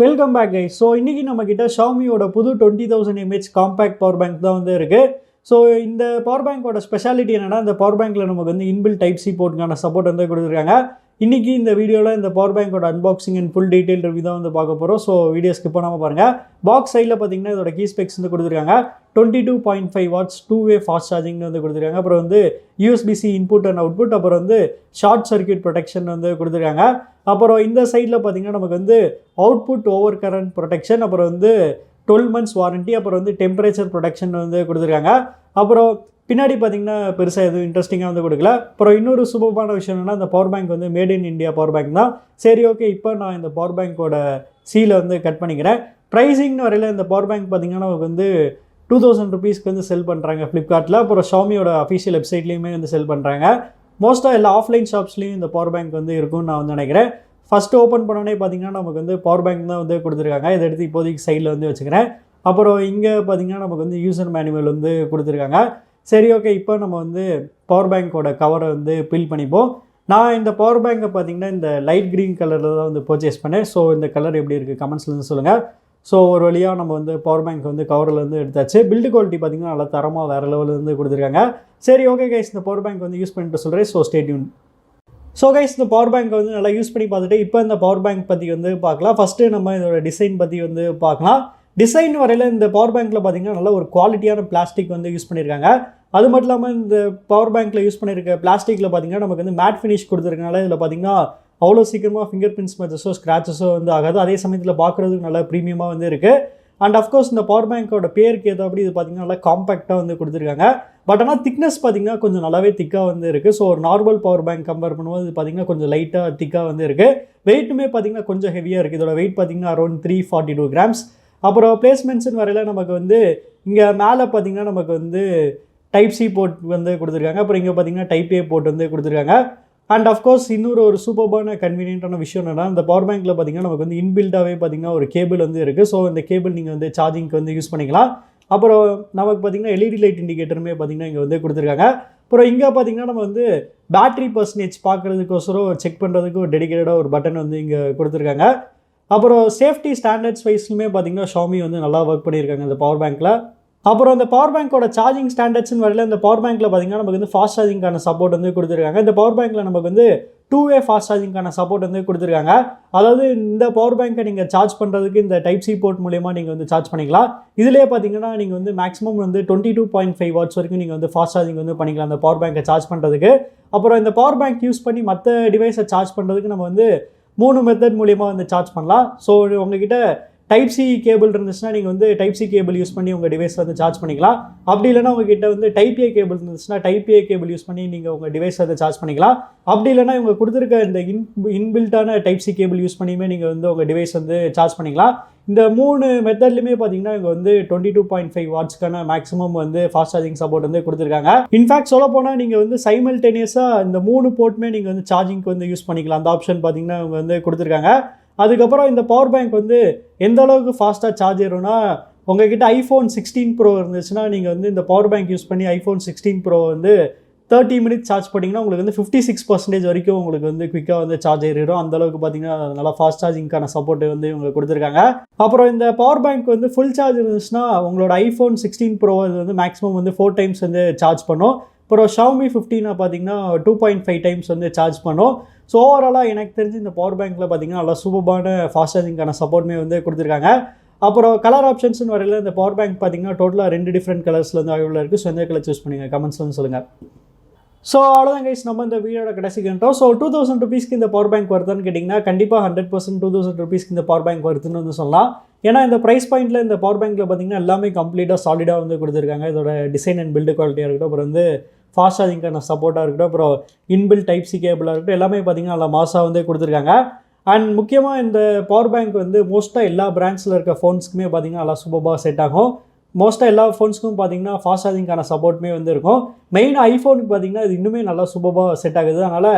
Welcome back guys. So இன்றைக்கி நம்மக்கிட்ட ஷாமியோட புது 20,000 mAh காம்பேக்ட் பவர் பேங்க் தான் வந்து இருக்குது. ஸோ இந்த பவர் பேங்கோட ஸ்பெஷாலிட்டி என்னென்னா, இந்த பவர் பேங்க்கில் நமக்கு வந்து இன்பில் டைப் சி போர்ட்டுக்கான சப்போர்ட் வந்து கொடுத்துருக்காங்க. இன்றைக்கி இந்த வீடியோவில் இந்த பவர் பேங்கோட unboxing and full detail review தான் வந்து பார்க்க போகிறோம். ஸோ வீடியோ ஸ்கிப் பண்ணாமல் பாருங்கள். பாக்ஸ் சைடில் பார்த்தீங்கன்னா இதோட கீ ஸ்பெக்ஸ் வந்து கொடுத்துருக்காங்க. 22.5 watts 2-way ஃபாஸ்ட் சார்ஜிங் வந்து கொடுத்துருக்காங்க. அப்புறம் வந்து USB-C இன்புட் அண்ட் அவுட்புட், அப்புறம் வந்து ஷார்ட் சர்க்யூட் ப்ரொடெக்ஷன் வந்து கொடுத்துருக்காங்க. அப்புறம் இந்த சைடில் பார்த்தீங்கன்னா நமக்கு வந்து அவுட்புட் ஓவர் கரண்ட் ப்ரொடெக்ஷன், அப்புறம் வந்து 12 months வாரண்ட்டி, அப்புறம் வந்து டெம்பரேச்சர் ப்ரொடெக்ஷன் வந்து கொடுத்துருக்காங்க. அப்புறம் பின்னாடி பார்த்தீங்கன்னா பெருசாக எதுவும் இன்ட்ரெஸ்டிங்காக வந்து கொடுக்கல. அப்புறம் இன்னொரு சூப்பரான விஷயம் என்னென்னா, இந்த பவர் பேங்க் வந்து made in India power bank தான். சரி, ஓகே, இப்போ நான் இந்த பவர் பேங்கோட சீலை வந்து கட் பண்ணிக்கிறேன். ப்ரைஸிங்னு வரையில் இந்த பவர் பேங்க் பார்த்தீங்கன்னா நமக்கு வந்து 2,000 rupeesக்கு வந்து செல் பண்ணுறாங்க ஃப்ளிப்கார்ட்டில். அப்புறம் ஷாமியோட அஃபிஷியல் வெப்சைட்லேயுமே வந்து செல் பண்ணுறாங்க. மோஸ்ட்டாக எல்லா ஆஃப்லைன் ஷாப்ஸ்லேயும் இந்த பவர் பேங்க் வந்து இருக்கும்னு நான் வந்து நினைக்கிறேன். ஃபஸ்ட்டு ஓப்பன் பண்ணோன்னே பார்த்தீங்கன்னா நமக்கு வந்து பவர் பேங்க் தான் வந்து கொடுத்துருக்காங்க. இதை எடுத்து இப்போதைக்கு சைடில் வந்து வச்சுக்கிறேன். அப்புறம் இங்கே பார்த்தீங்கன்னா நமக்கு வந்து யூசர் மேனுவல் வந்து கொடுத்துருக்காங்க. சரி, ஓகே, இப்போ நம்ம வந்து பவர் பேங்கோட கவரை வந்து பில் பண்ணிப்போம். நான் இந்த பவர் பேங்கை பார்த்தீங்கன்னா இந்த லைட் க்ரீன் கலரில் தான் வந்து பர்ச்சேஸ் பண்ணேன். ஸோ இந்த கலர் எப்படி இருக்குது கமெண்ட்ஸ்லேருந்து சொல்லுங்கள். ஸோ ஒரு வழியாக நம்ம வந்து பவர் பேங்க் வந்து கவரில் வந்து எடுத்தாச்சு. பில்டு குவாலிட்டி பார்த்தீங்கன்னா நல்லா தரமாக வேறு லெவலில் வந்து கொடுத்துருக்காங்க. சரி, ஓகே கைஸ், இந்த பவர் பேங்க் வந்து யூஸ் பண்ணிட்டு சொல்கிறேன். So stay tune. So guys, இந்த பவர் பேங்க் வந்து நல்லா யூஸ் பண்ணி பார்த்துட்டு இப்போ இந்த பவர் பேங்க் பற்றி வந்து பார்க்கலாம். ஃபஸ்ட்டு நம்ம இதோட டிசைன் பற்றி வந்து பார்க்கலாம். டிசைன் வரையில் இந்த பவர் பேங்க்கில் பார்த்தீங்கன்னா நல்ல ஒரு குவாலிட்டியான பிளாஸ்டிக் வந்து யூஸ் பண்ணியிருக்காங்க. அது மட்டும் இல்லாமல் இந்த பவர் பேங்க்கில் யூஸ் பண்ணியிருக்க பிளாஸ்டிக்கில் பார்த்தீங்கன்னா நமக்கு வந்து மேட் ஃபினிஷ் கொடுத்துருக்கனால இதில் பார்த்தீங்கன்னா அவ்வளோ சீக்கிரமாக ஃபிங்கர் பிரிண்ட்ஸ் மெச்சஸோ ஸ்க்ராச்சஸோ வந்து ஆகாது. அதே சமயத்தில் பார்க்குறதுக்கு நல்லா ப்ரீமியமாக வந்து இருக்குது. அண்ட் அஃப்கோர்ஸ் இந்த பவர் பேங்கோட பேருக்கு ஏற்றபடி இது பார்த்திங்கன்னா நல்லா காம்பேக்டாக வந்து கொடுத்துருக்காங்க. பட் ஆனால் திக்னஸ் பார்த்திங்கன்னா கொஞ்சம் நல்லாவே திக்காக வந்து இருக்குது. ஸோ ஒரு நார்மல் பவர் பேங்க் கம்பேர் பண்ணும்போது இது பார்த்திங்கன்னா கொஞ்சம் லைட்டாக திக்காக வந்து இருக்குது. வெயிட்டுமே பார்த்திங்கன்னா கொஞ்சம் ஹெவியாக இருக்குது. இதோட வெயிட் பார்த்திங்கன்னா அரௌண்ட் 342 grams. அப்புறம் பிளேஸ்மெண்ட்ஸ்னு வரையில் நமக்கு வந்து இங்கே மேலே பார்த்திங்கன்னா நமக்கு வந்து டைப் சி போர்ட் வந்து கொடுத்துருக்காங்க. அப்புறம் இங்கே பார்த்திங்கன்னா டைப் ஏ போர்ட் வந்து கொடுத்துருக்காங்க. அண்ட் அஃப்கோர்ஸ் இன்னொரு சூப்பர்பான கன்வீனியன்ட்டான விஷயம் என்னென்னா, இந்த பவர் பேங்க்கில் பார்த்திங்கன்னா நமக்கு வந்து இன்பில்டாகவே பார்த்திங்கன்னா ஒரு கேபிள் வந்து இருக்குது. ஸோ இந்த கேபிள் நீங்கள் வந்து சார்ஜிங்க்கு வந்து யூஸ் பண்ணிக்கலாம். அப்புறம் நமக்கு பார்த்திங்கன்னா எல்இடி லைட் இண்டிகேட்டருமே பார்த்திங்கன்னா இங்கே வந்து கொடுத்துருக்காங்க. அப்புறம் இங்கே பார்த்திங்கன்னா நம்ம வந்து பேட்டரி பர்சன்டேஜ் பார்க்குறதுக்கோசரம் செக் பண்ணுறதுக்கு ஒரு டெடிகேட்டடாக ஒரு பட்டன் வந்து இங்கே கொடுத்துருக்காங்க. அப்புறம் சேஃப்டி ஸ்டாண்டர்ட்ஸ் வைஸ்லுமே பார்த்திங்கன்னா ஷாமி வந்து நல்லா ஒர்க் பண்ணியிருக்காங்க இந்த பவர் பேங்க்கில். அப்புறம் இந்த பவர் பேங்கோட சார்ஜிங் ஸ்டாண்டர்ட்ஸ்னு வரையில் இந்த பவர் பேங்க்கில் பார்த்திங்கன்னா நமக்கு வந்து ஃபாஸ்ட் சார்ஜிங்கான சப்போர்ட் வந்து கொடுத்துருக்காங்க. இந்த பவர் பேங்க்கில் நமக்கு வந்து 2-way ஃபாஸ்ட் சார்ஜிங்கான சப்போர்ட் வந்து கொடுத்துருக்காங்க. அதாவது இந்த பவர் பேங்கை நீங்கள் சார்ஜ் பண்ணுறதுக்கு இந்த டைப் சி போர்ட் மூலமா நீங்கள் வந்து சார்ஜ் பண்ணிக்கலாம். இதிலே பார்த்தீங்கன்னா நீங்கள் வந்து மேக்ஸிமம் வந்து 22.5 watts வரைக்கும் நீங்கள் வந்து ஃபாஸ்ட் சார்ஜிங் வந்து பண்ணிக்கலாம் அந்த பவர் பேங்கை சார்ஜ் பண்ணுறதுக்கு. அப்புறம் இந்த பவர் பேங்க் யூஸ் பண்ணி மற்ற டிவைஸை சார்ஜ் பண்ணுறதுக்கு நம்ம வந்து 3 மெத்தட் மூலிமா வந்து சார்ஜ் பண்ணலாம். ஸோ உங்ககிட்ட டைப் சி கேபிள் இருந்துச்சுன்னா நீங்கள் வந்து டைப் சி கேபிள் யூஸ் பண்ணி உங்கள் டிவைஸில் வந்து சார்ஜ் பண்ணிக்கலாம். அப்படி இல்லைனா உங்ககிட்ட வந்து டைப் ஏ கேபிள் இருந்துச்சுன்னா டைப் ஏ கேபிள் யூஸ் பண்ணி நீங்கள் உங்கள் டிவைஸில் வந்து சார்ஜ் பண்ணிக்கலாம். அப்படி இல்லைனா இவங்க கொடுத்துருக்க இந்த இன்பில்ட்டான டைப் சி கேபிள் யூஸ் பண்ணியுமே நீங்கள் வந்து உங்கள் டிவைஸ் வந்து சார்ஜ் பண்ணிக்கலாம். இந்த 3 மெத்தட்லையுமே பார்த்தீங்கன்னா இங்கே வந்து 22.5 wattsக்கான மேக்ஸிமம் வந்து ஃபாஸ்ட் சார்ஜிங் சப்போர்ட் வந்து கொடுத்துருக்காங்க. இன்ஃபேக்ட் சொல்ல போனால் நீங்கள் வந்து சைமல்டேனியஸாக இந்த 3 போர்ட்டுமே நீங்கள் வந்து சார்ஜிங்க்கு வந்து யூஸ் பண்ணிக்கலாம். அந்த ஆப்ஷன் பார்த்தீங்கன்னா இவங்க வந்து கொடுத்துருக்காங்க. அதுக்கப்புறம் இந்த பவர் பேங்க் வந்து எந்த அளவுக்கு ஃபாஸ்ட்டாக சார்ஜ் ஏறும்னா, உங்ககிட்ட iPhone 16 Pro இருந்துச்சுன்னா நீங்கள் வந்து இந்த பவர் பேங்க் யூஸ் பண்ணி iPhone 16 Pro வந்து 30 minutes சார்ஜ் பண்ணிங்கன்னா உங்களுக்கு வந்து 56% வரைக்கும் உங்களுக்கு வந்து குயிக்காக வந்து சார்ஜ் ஏறிடும். அந்தளவுக்கு பார்த்தீங்கன்னா நல்லா ஃபாஸ்ட் சார்ஜிங்கான சப்போர்ட் வந்து இவங்க கொடுத்துருக்காங்க. அப்புறம் இந்த பவர் பேங்க் வந்து ஃபுல் சார்ஜ் இருந்துச்சுன்னா உங்களோட iPhone 16 Pro அது வந்து மேக்ஸிமம் வந்து 4 times வந்து சார்ஜ் பண்ணும். அப்புறம் Xiaomi 15 பார்த்தீங்கன்னா 2.5 times வந்து சார்ஜ் பண்ணும். ஸோ ஓவராலாக எனக்கு தெரிஞ்சு இந்த பவர் பேங்க்கில் பார்த்தீங்கன்னா நல்லா சூப்பரான ஃபாஸ்ட் சார்ஜிங்கான சப்போர்ட்டுமே வந்து கொடுத்துருக்காங்க. அப்புறம் கலர் ஆப்ஷன்ஸ்னு வரையில் இந்த பவர் பேங்க் பார்த்தீங்கன்னா டோட்டலாக 2 டிஃப்ரெண்ட் கலர்ஸில் வந்து அவைலபிளாக இருக்குது. ஸோ எந்த கலர் சூஸ் பண்ணுங்கள் கமெண்ட்ஸ் வந்து சொல்லுங்கள். ஸோ அவ்வளோதான் கைஸ், நம்ம இந்த வீடியோட கடைசிக்கு வந்துட்டோம். ஸோ 2,000 rupeesக்கு இந்த பவர் பேங்க் வருதுன்னு கேட்டிங்கன்னா கண்டிப்பாக 100% 2,000 rupeesக்கு இந்த பவர் பேங்க் வருதுன்னு வந்து சொல்லலாம். ஏன்னா இந்த ப்ரைஸ் பாயிண்ட்டில் இந்த பவர் பேங்க்கில் பார்த்தீங்கன்னா எல்லாமே கம்ப்ளீட்டாக சாலிடாக வந்து கொடுத்துருக்காங்க. இதோட டிசைன் அண்ட் பில்டு குவாலிட்டியாக இருக்கட்டும், அப்புறம் வந்து ஃபாஸ்ட் சார்ஜிங்கான சப்போர்ட்டாக இருக்கட்டும், அப்புறம் இன்பில் டைப் சி கேபிளாக இருக்கட்டும், எல்லாமே பார்த்திங்கன்னா நல்லா மாசாக வந்து கொடுத்துருக்காங்க. அண்ட் முக்கியமாக இந்த பவர் பேங்க் வந்து மோஸ்ட்டாக எல்லா பிராண்ட்ஸில் இருக்க ஃபோன்ஸ்க்குமே பார்த்திங்கன்னா நல்லா சூப்பராக செட் ஆகும். மோஸ்ட்டாக எல்லா ஃபோன்ஸ்க்கும் பார்த்திங்கன்னா ஃபாஸ்ட் சார்ஜிங்கான சப்போர்ட்டுமே வந்து இருக்கும். மெயின் ஐஃபோனுக்கு பார்த்திங்கன்னா இது இன்னுமே நல்லா சூப்பராக செட் ஆகுது. அதனால்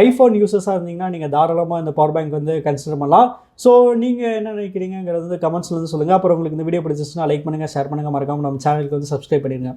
ஐஃபோன் யூசர்ஸாக இருந்தீங்கன்னா நீங்கள் தாராளமாக இந்த பவர் பேங்க் வந்து கன்சிடர் பண்ணலாம். ஸோ நீங்கள் என்ன நினைக்கிறீங்கிறது வந்து கமெண்ட்ஸில் வந்து சொல்லுங்கள். அப்புறம் உங்களுக்கு இந்த வீடியோ பிடிச்சிச்சுன்னா லைக் பண்ணுங்கள், ஷேர் பண்ணுங்கள், மறக்காமல் நம்ம சேனலுக்கு வந்து சப்ஸ்கிரைப் பண்ணிடுங்க.